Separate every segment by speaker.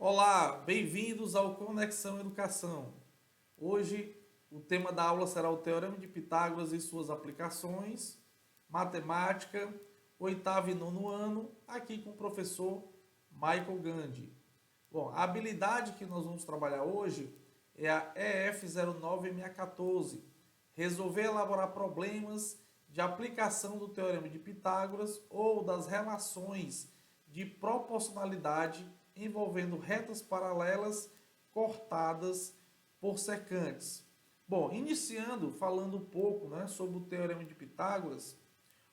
Speaker 1: Olá, bem-vindos ao Conexão Educação. Hoje o tema da aula será o Teorema de Pitágoras e suas aplicações, matemática, oitavo e nono ano, aqui com o professor Michael Gandhi. Bom, a habilidade que nós vamos trabalhar hoje é a EF09-614, resolver e elaborar problemas de aplicação do Teorema de Pitágoras ou das relações de proporcionalidade envolvendo retas paralelas cortadas por secantes. Bom, iniciando falando um pouco, sobre o Teorema de Pitágoras.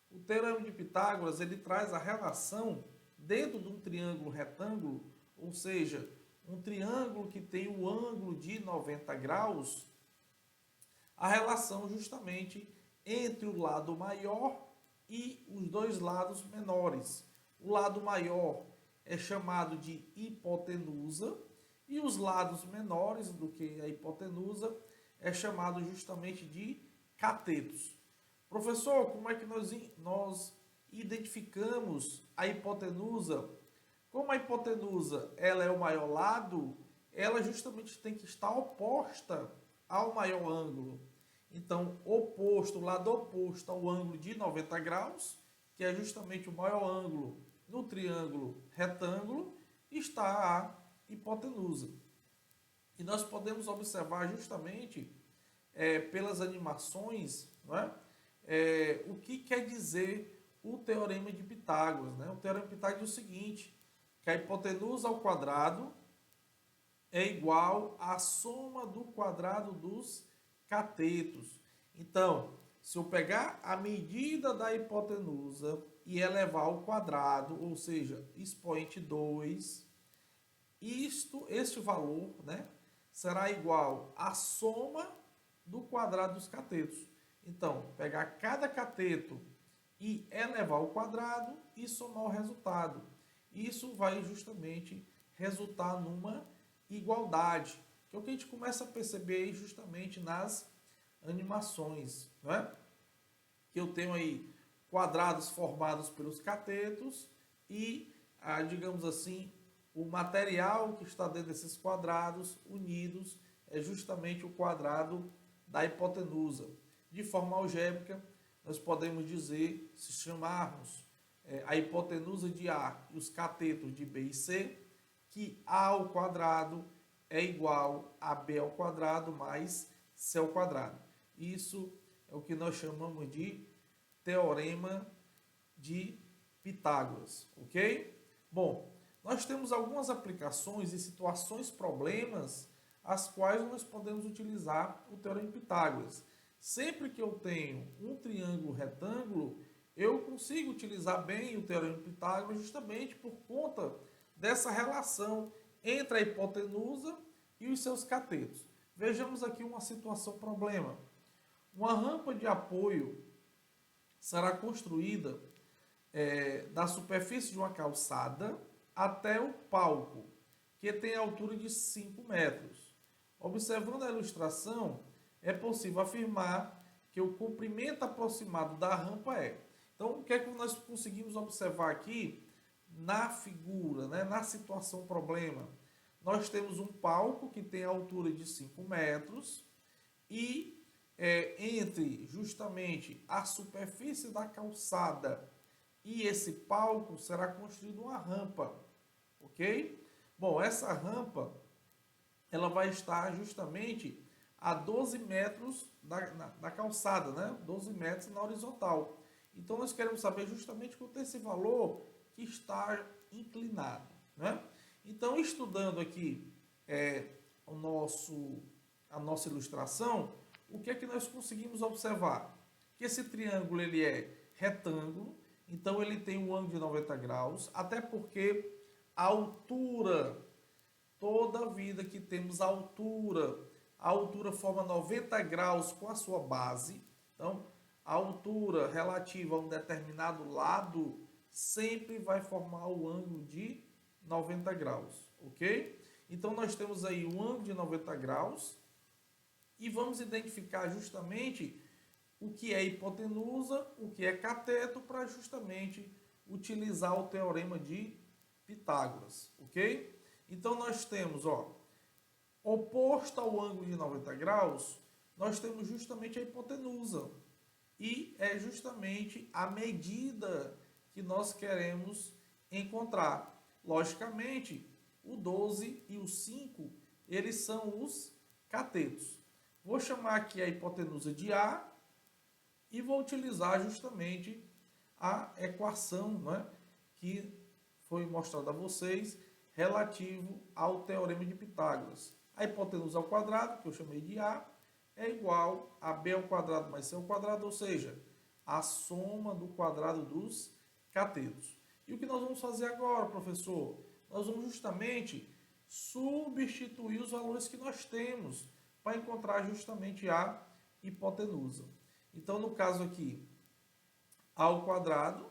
Speaker 1: O Teorema de Pitágoras ele traz a relação dentro de um triângulo retângulo, ou seja, um triângulo que tem o ângulo de 90 graus, a relação justamente entre o lado maior e os dois lados menores. O lado maior é chamado de hipotenusa e os lados menores do que a hipotenusa é chamado justamente de catetos. Professor, como é que nós identificamos a hipotenusa? Como a hipotenusa ela é o maior lado, ela justamente tem que estar oposta ao maior ângulo. Então, o lado oposto ao ângulo de 90 graus, que é justamente o maior ângulo no triângulo retângulo, está a hipotenusa. E nós podemos observar justamente pelas animações, o que quer dizer o Teorema de Pitágoras. O Teorema de Pitágoras diz o seguinte, que a hipotenusa ao quadrado é igual à soma do quadrado dos catetos. Então, se eu pegar a medida da hipotenusa e elevar ao quadrado, ou seja, expoente 2, este valor, será igual à soma do quadrado dos catetos. Então, pegar cada cateto e elevar ao quadrado e somar o resultado. Isso vai justamente resultar numa igualdade, que é o que a gente começa a perceber justamente nas animações, que eu tenho aí quadrados formados pelos catetos e, digamos assim, o material que está dentro desses quadrados unidos é justamente o quadrado da hipotenusa. De forma algébrica, nós podemos dizer, se chamarmos a hipotenusa de A e os catetos de B e C, que A ao quadrado é igual a B ao quadrado mais C ao quadrado. Isso é o que nós chamamos de Teorema de Pitágoras, ok? Bom, nós temos algumas aplicações e situações, problemas, as quais nós podemos utilizar o Teorema de Pitágoras. Sempre que eu tenho um triângulo retângulo, eu consigo utilizar bem o Teorema de Pitágoras justamente por conta dessa relação entre a hipotenusa e os seus catetos. Vejamos aqui uma situação problema. Uma rampa de apoio será construída da superfície de uma calçada até o palco, que tem a altura de 5 metros. Observando a ilustração, é possível afirmar que o comprimento aproximado da rampa é. Então, o que é que nós conseguimos observar aqui na figura, na situação problema? Nós temos um palco que tem a altura de 5 metros e entre justamente a superfície da calçada e esse palco será construída uma rampa, ok? Bom, essa rampa ela vai estar justamente a 12 metros da calçada, 12 metros na horizontal. Então, nós queremos saber justamente quanto é esse valor que está inclinado. Então, estudando aqui a nossa ilustração, o que é que nós conseguimos observar? Que esse triângulo ele é retângulo, então ele tem um ângulo de 90 graus, até porque a altura, toda vida que temos a altura forma 90 graus com a sua base. Então, a altura relativa a um determinado lado sempre vai formar o ângulo de 90 graus, ok? Então, nós temos aí um ângulo de 90 graus e vamos identificar justamente o que é hipotenusa, o que é cateto, para justamente utilizar o Teorema de Pitágoras, ok? Então, nós temos, ó, oposto ao ângulo de 90 graus, nós temos justamente a hipotenusa. E é justamente a medida que nós queremos encontrar. Logicamente, o 12 e o 5, eles são os catetos. Vou chamar aqui a hipotenusa de A e vou utilizar justamente a equação, né, que foi mostrada a vocês relativo ao teorema de Pitágoras. A hipotenusa ao quadrado, que eu chamei de A, é igual a B ao quadrado mais C ao quadrado, ou seja, a soma do quadrado dos catetos. E o que nós vamos fazer agora, professor? Nós vamos justamente substituir os valores que nós temos para encontrar justamente a hipotenusa. Então, no caso aqui, A ao quadrado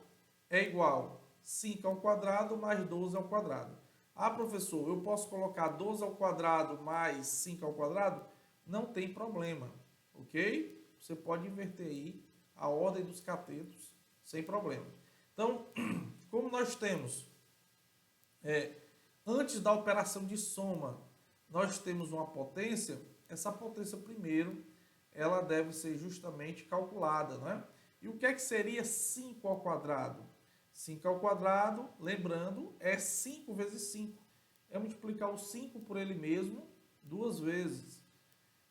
Speaker 1: é igual a 5 ao quadrado mais 12 ao quadrado. Ah, professor, eu posso colocar 12 ao quadrado mais 5 ao quadrado? Não tem problema, ok? Você pode inverter aí a ordem dos catetos sem problema. Então, como nós temos, antes da operação de soma, nós temos uma potência, essa potência primeiro, ela deve ser justamente calculada, né? E o que é que seria 5 ao quadrado? 5 ao quadrado, lembrando, é 5 vezes 5. É multiplicar o 5 por ele mesmo duas vezes.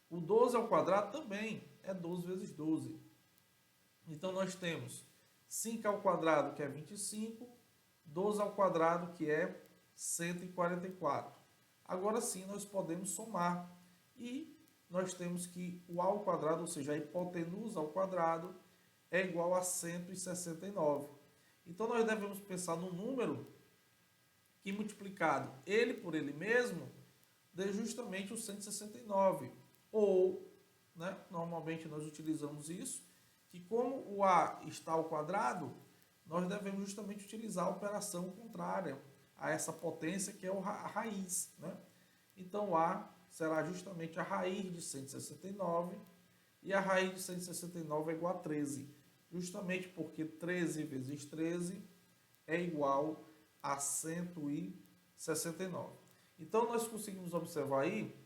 Speaker 1: O 12 ao quadrado também é 12 vezes 12. Então, nós temos 5 ao quadrado, que é 25, 12 ao quadrado, que é 144. Agora sim, nós podemos somar. E nós temos que o A ao quadrado, ou seja, a hipotenusa ao quadrado, é igual a 169. Então, nós devemos pensar no número que, multiplicado ele por ele mesmo, dê justamente o 169. Ou, né, normalmente nós utilizamos isso, que como o A está ao quadrado, nós devemos justamente utilizar a operação contrária a essa potência, que é a raiz, né? Então, A será justamente a raiz de 169, e a raiz de 169 é igual a 13, justamente porque 13 vezes 13 é igual a 169. Então, nós conseguimos observar aí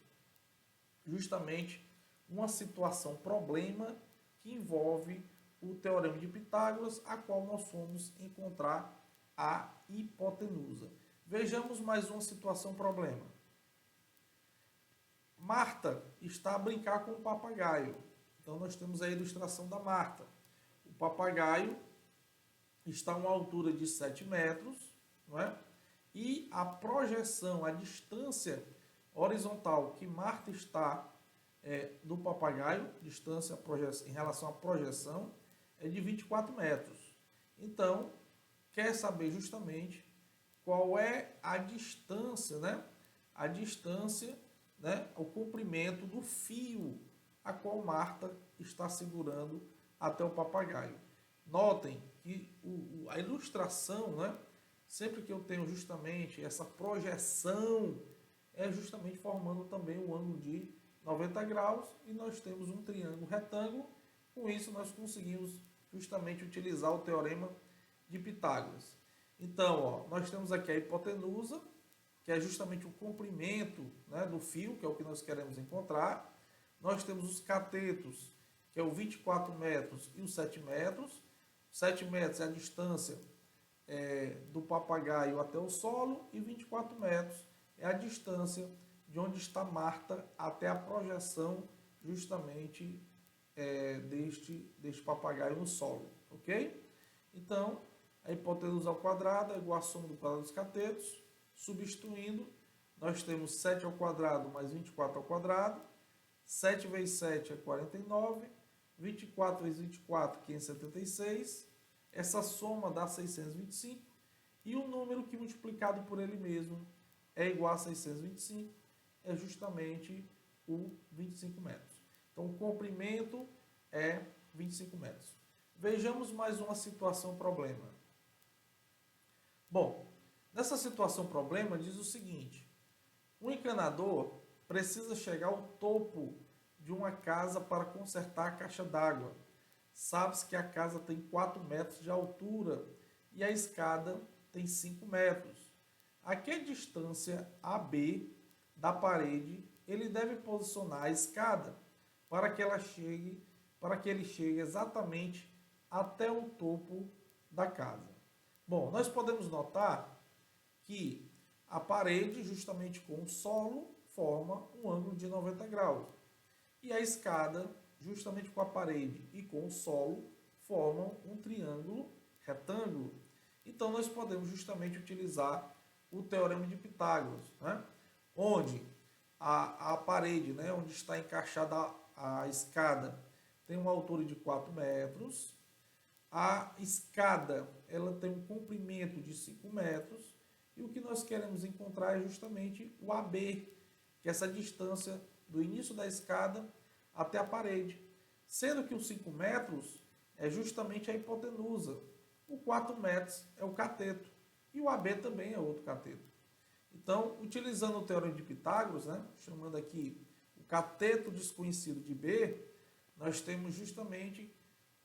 Speaker 1: justamente uma situação, problema, que envolve o teorema de Pitágoras, a qual nós fomos encontrar a hipotenusa. Vejamos mais uma situação, problema. Marta está a brincar com o papagaio. Então, nós temos a ilustração da Marta. O papagaio está a uma altura de 7 metros, não é? E a projeção, a distância horizontal que Marta está do papagaio, distância em relação à projeção, é de 24 metros. Então, quer saber justamente qual é a distância, né? A distância, né? O comprimento do fio a qual Marta está segurando até o papagaio. Notem que a ilustração, né? Sempre que eu tenho justamente essa projeção, é justamente formando também um ângulo de 90 graus, e nós temos um triângulo retângulo. Com isso, nós conseguimos justamente utilizar o teorema de Pitágoras. Então, ó, nós temos aqui a hipotenusa, que é justamente o comprimento, né, do fio, que é o que nós queremos encontrar. Nós temos os catetos, que é o 24 metros e os 7 metros. 7 metros é a distância do papagaio até o solo, e 24 metros é a distância de onde está Marta até a projeção justamente deste papagaio no solo, ok? Então, a hipotenusa ao quadrado é igual a soma do quadrado dos catetos. Substituindo, nós temos 7 ao quadrado mais 24 ao quadrado. 7 vezes 7 é 49. 24 vezes 24, 576. Essa soma dá 625. E o número que multiplicado por ele mesmo é igual a 625, é justamente o 25 metros. Então, o comprimento é 25 metros. Vejamos mais uma situação problema. Bom, nessa situação problema diz o seguinte: um encanador precisa chegar ao topo de uma casa para consertar a caixa d'água. Sabe-se que a casa tem 4 metros de altura e a escada tem 5 metros. a que distância AB da parede ele deve posicionar a escada para que ele chegue exatamente até o topo da casa. Bom, nós podemos notar que a parede, justamente com o solo, forma um ângulo de 90 graus. E a escada, justamente com a parede e com o solo, formam um triângulo retângulo. Então, nós podemos justamente utilizar o Teorema de Pitágoras, né? Onde a parede, né, onde está encaixada a escada, tem uma altura de 4 metros. A escada, ela tem um comprimento de 5 metros. E o que nós queremos encontrar é justamente o AB, que é essa distância do início da escada até a parede. Sendo que os 5 metros é justamente a hipotenusa. O 4 metros é o cateto. E o AB também é outro cateto. Então, utilizando o Teorema de Pitágoras, né, chamando aqui o cateto desconhecido de B, nós temos justamente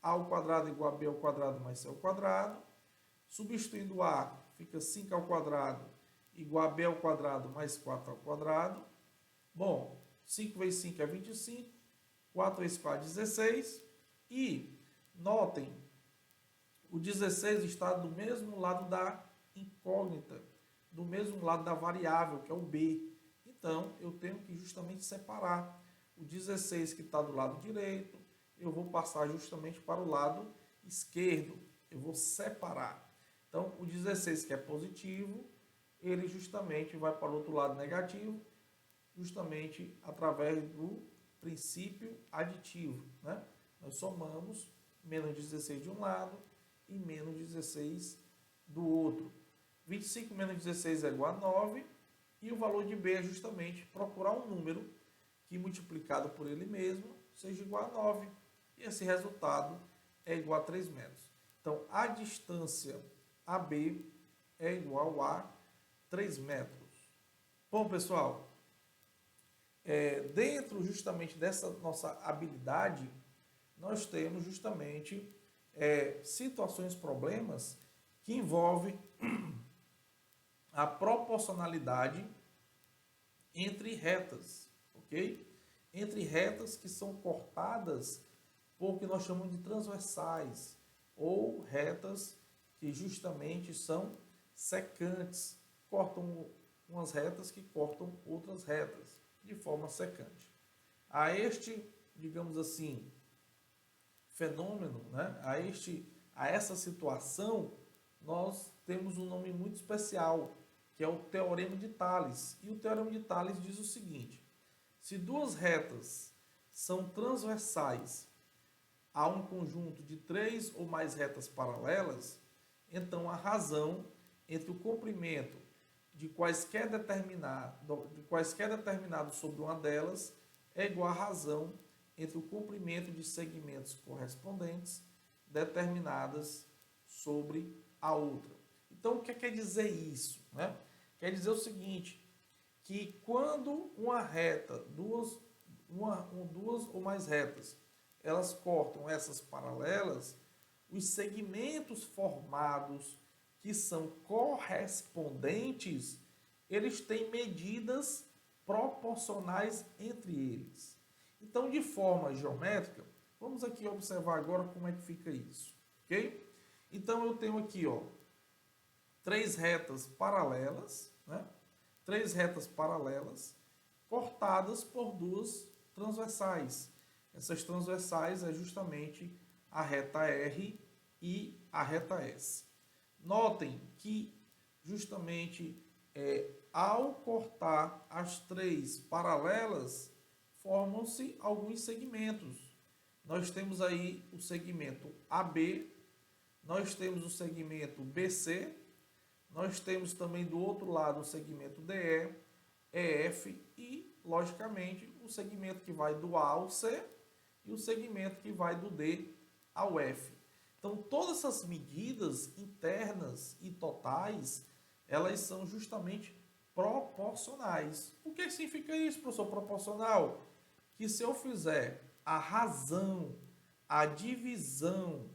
Speaker 1: A ao quadrado igual a B ao quadrado mais C ao quadrado. Substituindo A, fica 5 ao quadrado igual a B ao quadrado mais 4 ao quadrado. Bom, 5 vezes 5 é 25, 4 vezes 4 é 16. E notem, o 16 está do mesmo lado da incógnita, do mesmo lado da variável, que é o B. Então, eu tenho que justamente separar o 16 que está do lado direito, eu vou passar justamente para o lado esquerdo. Eu vou separar. Então, o 16 que é positivo, ele justamente vai para o outro lado negativo, justamente através do princípio aditivo, né? Nós somamos menos 16 de um lado e menos 16 do outro. 25 menos 16 é igual a 9, e o valor de B é justamente procurar um número que multiplicado por ele mesmo seja igual a 9. E esse resultado é igual a 3 metros. Então, a distância AB é igual a 3 metros. Bom, pessoal, dentro justamente dessa nossa habilidade, nós temos justamente situações, problemas que envolvem a proporcionalidade entre retas, ok? Entre retas que são cortadas por o que nós chamamos de transversais, ou retas que justamente são secantes, cortam umas retas que cortam outras retas, de forma secante. A este, digamos assim, fenômeno, né? a essa situação, nós temos um nome muito especial, que é o Teorema de Tales. E o Teorema de Tales diz o seguinte: se duas retas são transversais a um conjunto de 3 ou mais retas paralelas, então a razão entre o comprimento de quaisquer determinado sobre uma delas é igual à razão entre o comprimento de segmentos correspondentes determinadas sobre a outra. Então, o que quer dizer isso, né? Quer dizer o seguinte, que quando uma reta, duas ou mais retas, elas cortam essas paralelas, os segmentos formados que são correspondentes, eles têm medidas proporcionais entre eles. Então, de forma geométrica, vamos aqui observar agora como é que fica isso, ok? Então, eu tenho aqui, ó, 3 retas paralelas, né? 3 retas paralelas cortadas por 2 transversais. Essas transversais é justamente a reta R e a reta S. Notem que justamente ao cortar as 3 paralelas, formam-se alguns segmentos. Nós temos aí o segmento AB, nós temos o segmento BC, nós temos também do outro lado o segmento DE, EF e, logicamente, o segmento que vai do A ao C e o segmento que vai do D ao F. Então, todas essas medidas internas e totais, elas são justamente proporcionais. O que significa isso, professor? Proporcional? Que se eu fizer a razão, a divisão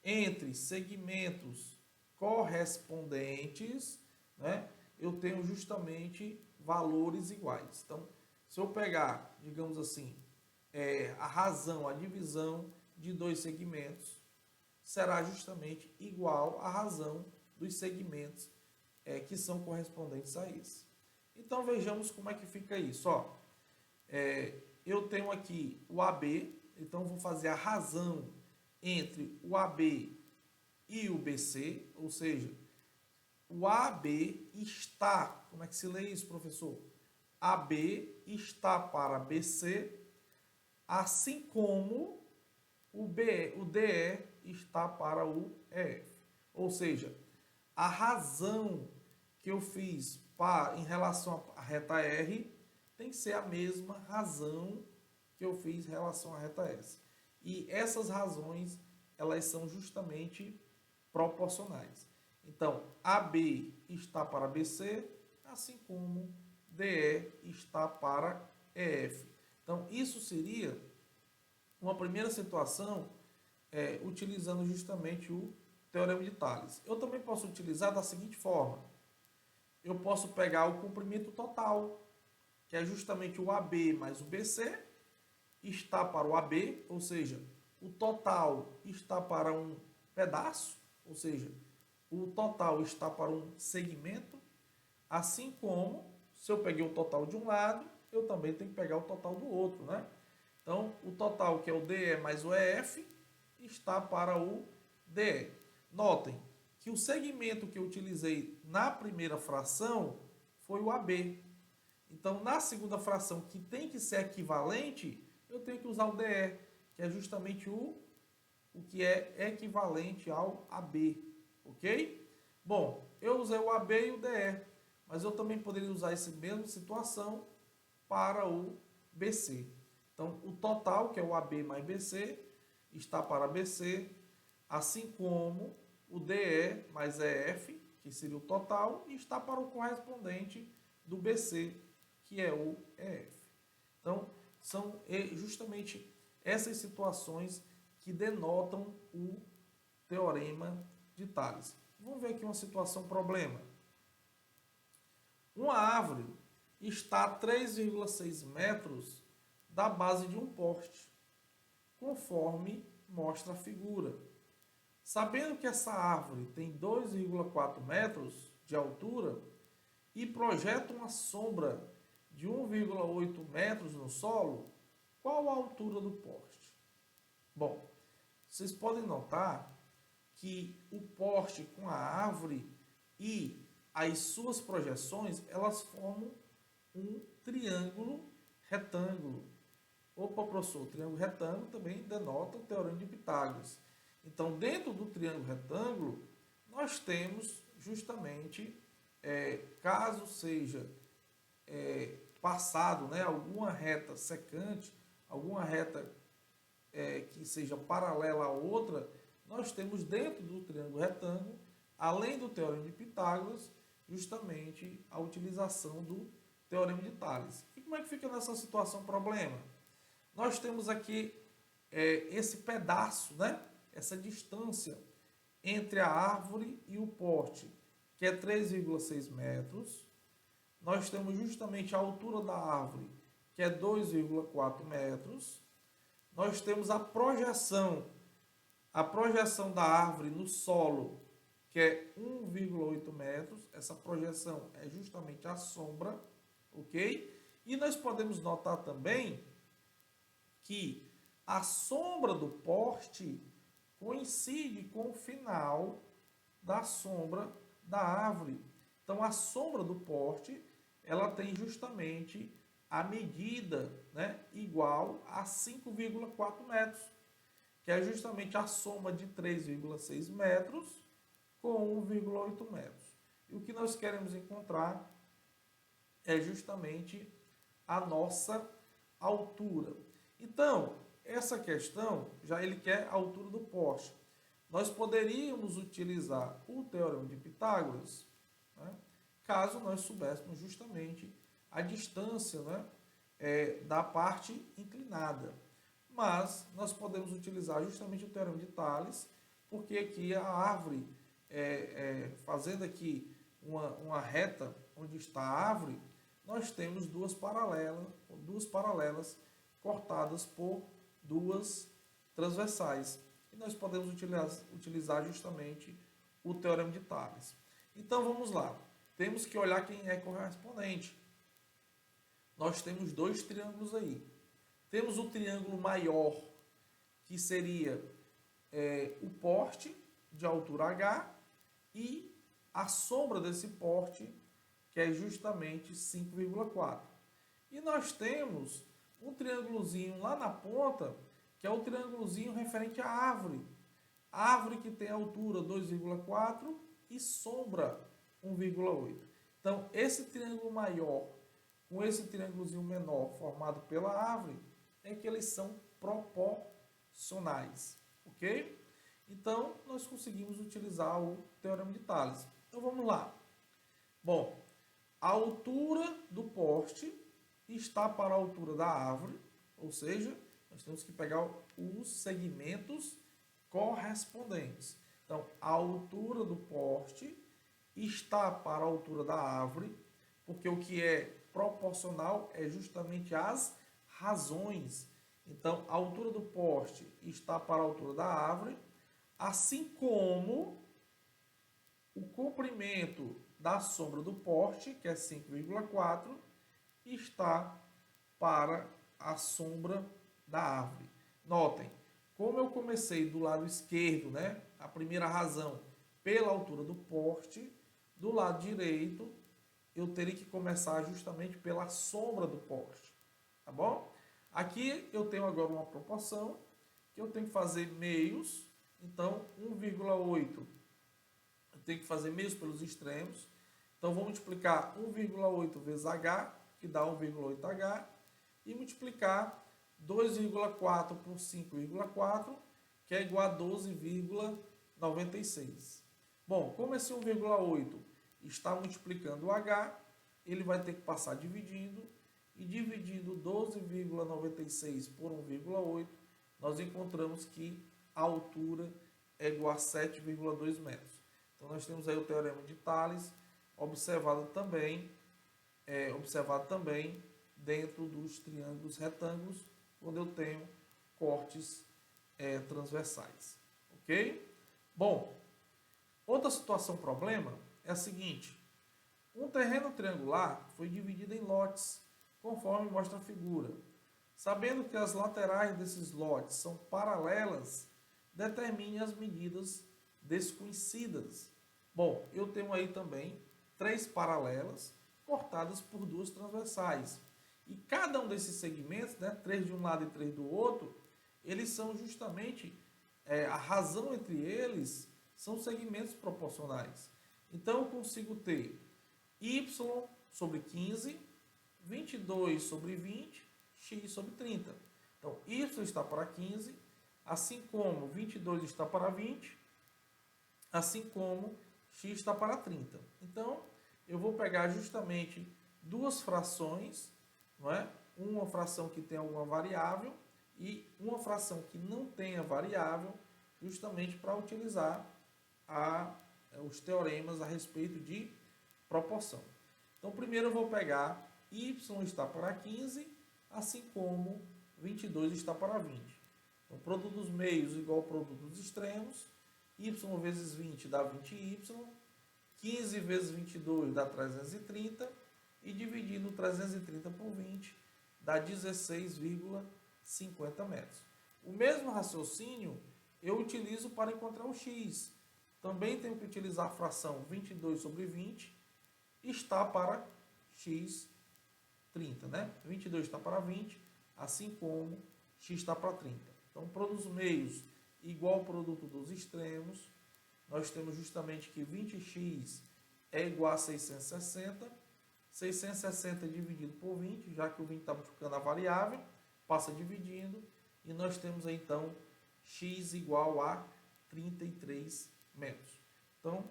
Speaker 1: entre segmentos correspondentes, né, eu tenho justamente valores iguais. Então, se eu pegar, digamos assim, a razão, a divisão de dois segmentos, será justamente igual à razão dos segmentos que são correspondentes a esse. Então, vejamos como é que fica isso. Ó, eu tenho aqui o AB, então vou fazer a razão entre o AB e o BC, ou seja, o AB está, como é que se lê isso, professor? AB está para BC, assim como o DE está para o EF. Ou seja, a razão que eu fiz em relação à reta R tem que ser a mesma razão que eu fiz em relação à reta S. E essas razões, elas são justamente proporcionais. Então, AB está para BC, assim como DE está para EF. Então, isso seria uma primeira situação utilizando justamente o Teorema de Tales. Eu também posso utilizar da seguinte forma. Eu posso pegar o comprimento total, que é justamente o AB mais o BC, está para o AB, ou seja, o total está para um pedaço, ou seja, o total está para um segmento, assim como, se eu peguei o total de um lado, eu também tenho que pegar o total do outro, né? Então, o total, que é o DE mais o EF, está para o DE. Notem que o segmento que eu utilizei na primeira fração foi o AB. Então, na segunda fração, que tem que ser equivalente, eu tenho que usar o DE, que é justamente o que é equivalente ao AB, ok? Bom, eu usei o AB e o DE, mas eu também poderia usar essa mesma situação para o BC. Então, o total, que é o AB mais BC, está para BC, assim como o DE mais EF, que seria o total, e está para o correspondente do BC, que é o EF. Então, são justamente essas situações que denotam o Teorema de Tales. Vamos ver aqui uma situação problema. Uma árvore está a 3,6 metros da base de um poste, conforme mostra a figura. Sabendo que essa árvore tem 2,4 metros de altura e projeta uma sombra de 1,8 metros no solo, qual a altura do poste? Bom, vocês podem notar que o poste com a árvore e as suas projeções, elas formam um triângulo retângulo. Opa, professor, o triângulo retângulo também denota o Teorema de Pitágoras. Então, dentro do triângulo retângulo, nós temos justamente, caso seja passado, né, alguma reta secante, alguma reta que seja paralela à outra, nós temos dentro do triângulo retângulo, além do Teorema de Pitágoras, justamente a utilização do Teorema de Tales. E como é que fica nessa situação problema? Nós temos aqui esse pedaço, né? Essa distância entre a árvore e o poste, que é 3,6 metros. Nós temos justamente a altura da árvore, que é 2,4 metros. Nós temos a projeção da árvore no solo, que é 1,8 metros. Essa projeção é justamente a sombra, ok? E nós podemos notar também que a sombra do poste coincide com o final da sombra da árvore. Então, a sombra do poste, ela tem justamente a medida, né, igual a 5,4 metros, que é justamente a soma de 3,6 metros com 1,8 metros. E o que nós queremos encontrar é justamente a nossa altura. Então, essa questão, já ele quer a altura do poste. Nós poderíamos utilizar o Teorema de Pitágoras, né, caso nós soubéssemos justamente a distância, né, da parte inclinada. Mas nós podemos utilizar justamente o Teorema de Tales, porque aqui a árvore, fazendo aqui uma reta onde está a árvore, nós temos duas paralelas cortadas por duas transversais. E nós podemos utilizar justamente o Teorema de Tales. Então vamos lá. Temos que olhar quem é correspondente. Nós temos dois triângulos aí. Temos o triângulo maior, que seria o porte de altura H e a sombra desse porte, que é justamente 5,4. E nós temos um triângulozinho lá na ponta, que é o triângulozinho referente à árvore. A árvore que tem altura 2,4 e sombra 1,8. Então, esse triângulo maior com esse triângulozinho menor formado pela árvore é que eles são proporcionais, ok? Então, nós conseguimos utilizar o Teorema de Tales. Então, vamos lá. Bom, a altura do poste está para a altura da árvore, ou seja, nós temos que pegar os segmentos correspondentes. Então, a altura do poste está para a altura da árvore, porque o que é proporcional é justamente as razões. Então, a altura do poste está para a altura da árvore, assim como o comprimento da sombra do poste, que é 5,4, está para a sombra da árvore. Notem, como eu comecei do lado esquerdo, né, a primeira razão pela altura do poste, do lado direito eu teria que começar justamente pela sombra do poste, tá bom? Aqui eu tenho agora uma proporção que eu tenho que fazer meios, então 1,8 eu tenho que fazer meios pelos extremos, então vou multiplicar 1,8 vezes H, que dá 1,8H, e multiplicar 2,4 por 5,4, que é igual a 12,96. Bom, como esse 1,8 está multiplicando o H, ele vai ter que passar dividindo, e dividindo 12,96 por 1,8, nós encontramos que a altura é igual a 7,2 metros. Então, nós temos aí o Teorema de Tales, observado também dentro dos triângulos retângulos, quando eu tenho cortes transversais. Ok? Bom, outra situação problema é a seguinte: um terreno triangular foi dividido em lotes, conforme mostra a figura. Sabendo que as laterais desses lotes são paralelas, determine as medidas desconhecidas. Bom, eu tenho aí também 3 paralelas cortadas por 2 transversais. E cada um desses segmentos, né, 3 de um lado e 3 do outro, eles são justamente, a razão entre eles são segmentos proporcionais. Então, eu consigo ter y sobre 15, 22 sobre 20, x sobre 30. Então, y está para 15, assim como 22 está para 20, assim como x está para 30. Então, eu vou pegar justamente duas frações, não é? Uma fração que tem alguma variável e uma fração que não tenha variável, justamente para utilizar os teoremas a respeito de proporção. Então, primeiro eu vou pegar y está para 15, assim como 22 está para 20. Então, produto dos meios igual ao produto dos extremos, y vezes 20 dá 20y, 15 vezes 22 dá 330, e dividindo 330 por 20 dá 16,50 metros. O mesmo raciocínio eu utilizo para encontrar o x. Também tenho que utilizar a fração 22 sobre 20, está para x 30, né? 22 está para 20, assim como x está para 30. Então, produtos meios igual ao produto dos extremos, nós temos justamente que 20x é igual a 660. 660 dividido por 20, já que o 20 está multiplicando a variável, passa dividindo, e nós temos aí, então, x igual a 33 metros. Então,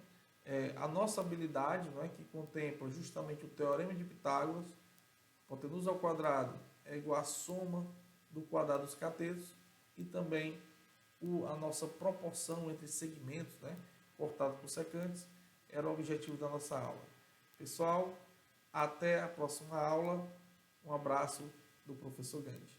Speaker 1: a nossa habilidade, não é, que contempla justamente o Teorema de Pitágoras, hipotenusa ao quadrado é igual à soma do quadrado dos catetos, e também a nossa proporção entre segmentos, né, cortados por secantes, era o objetivo da nossa aula. Pessoal, Até a próxima aula. Um abraço do professor Gandhi.